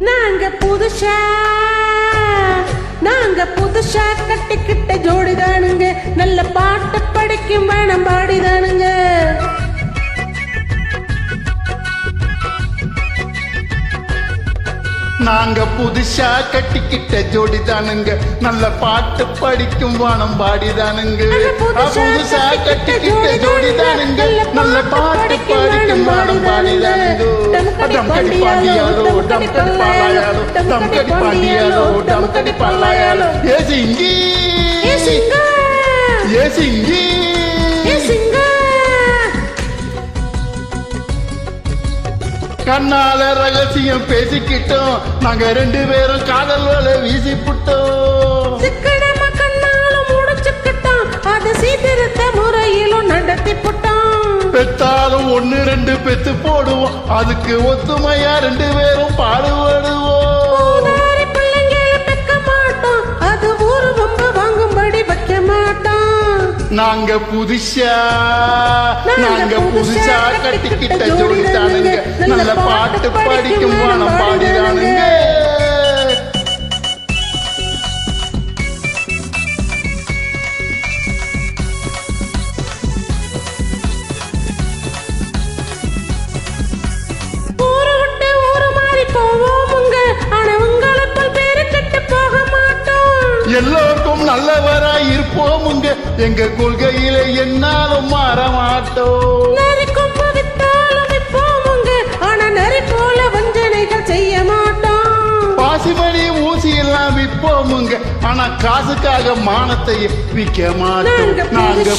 நாங்க புதுசா கட்டிக்கிட்ட ஜோடிதானுங்க, நல்ல பாட்டு படிக்கும் வேணம் பாடிதானுங்க. நாங்க புதுசா கட்டிக்கிட்ட ஜோடிதானுங்க, நல்ல பாட்டு படிக்கும் வானம் பாடிதானுங்க. புதுசா கட்டிக்கிட்ட ஜோடிதானுங்க, நல்ல பாட்டு படிக்கும் வானம் பாடிதானுங்க. டம்கடி பாண்டியாலோ டம்கடி பாலாயாலோ, டம்கடி பாண்டியாலோ டம்கடி பாலாயாலோ. ஏ சிங்கி ஏ சிங்கா ஏ சிங்கி ஏ சிங்கா, கண்ணால ரகசியம் பேசிக்கிட்டோம், நாங்க 2 பேரும் காதல் வலை வீசி புட்டோம். சிக்கனமா கண்ணால முடிச்சுக்கிட்டோம், அது சீர்திருத்த முறையிலும் நடத்தி புட்டோம். பெத்தாலும் 1 2 பெத்து போடுவோம், அதுக்கு ஒத்துமையா 2 பேரும் பாடுபடுவோம். பிள்ளைங்களை பெக்க மாட்டோம், அது ஊரு ரொம்ப வாங்கும்படி வைக்க மாட்டோம். நாங்க புதுசா கட்டிக்கிட்ட ஜோடிதானுங்க, நல்ல பாட்டு படிக்கும் வானம் பாடிதானுங்க. ஊரு விட்டு ஊரு மாறி போவோமுங்க, ஆனா உங்களை போல் பேரு கெட்டு போக மாட்டோம். எல்லோருக்கும் நல்லவராய் இருப்போமுங்க, எங்க கொள்கையில என்னாலும் மாற மாட்டோம். நரிக்கும் பவித்தாலும் விற்போமுங்க, ஆனா நரி போல வஞ்சனைகள் செய்ய மாட்டோம். பாசிமணி ஊசி எல்லாம் விற்போமுங்க, ஆனா காசுக்காக மானத்தை விற்க மாட்டோம். நாங்க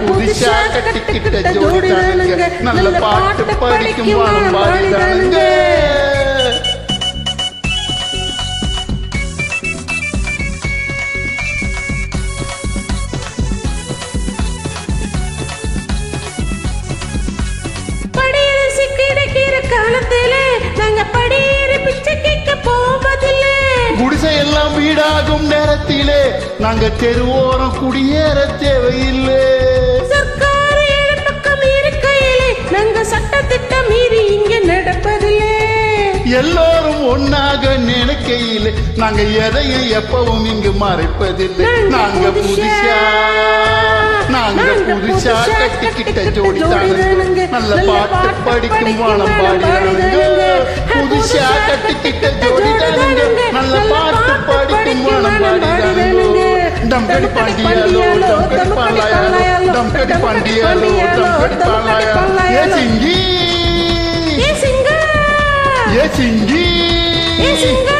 புதுசா கட்டிக்கிட்ட ஜோடிதானுங்க, நல்ல பாட்டு படிக்கும் வானம் பாடிதானுங்க. காலத்திலே நாங்க படியேறி பிச்சை கேட்க போவதில்லை. குடிசை எல்லாம் வீடாகும் நேரத்திலே நாங்க தெருவோரம் குடியேற தேவையில்லை. சர்க்கார் ஏழு பக்கம் இருக்கையிலே நாங்க சட்டத்திட்டம் மீறி இங்க நடப்பதில்லை. எல்லோரும் ஒன்னாக நினைக்கையிலே நாங்க எதையும் எப்பவும் இங்கு மறைப்பதில்லை. நாங்க புதுசா கட்டிக்கிட்ட ஜோடிதானுங்க, நல்ல பாட்டு படிக்கும் வானம் பாடிதானுங்க. புதுசா கட்டிக்கிட்ட ஜோடிதானுங்க, நல்ல பாட்டு படிக்கும் வானம் பாடிதானுங்க. டம்கடி பாண்டியாலோ டம்கடி பாலாயாலோ, டம்கடி பாண்டியாலோ டம்கடி பாலாயாலோ. ஏ சிங்கி ஏ சிங்கா ஏ சிங்கி. ஏ சிங்கா.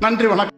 நன்றி, வணக்கம்.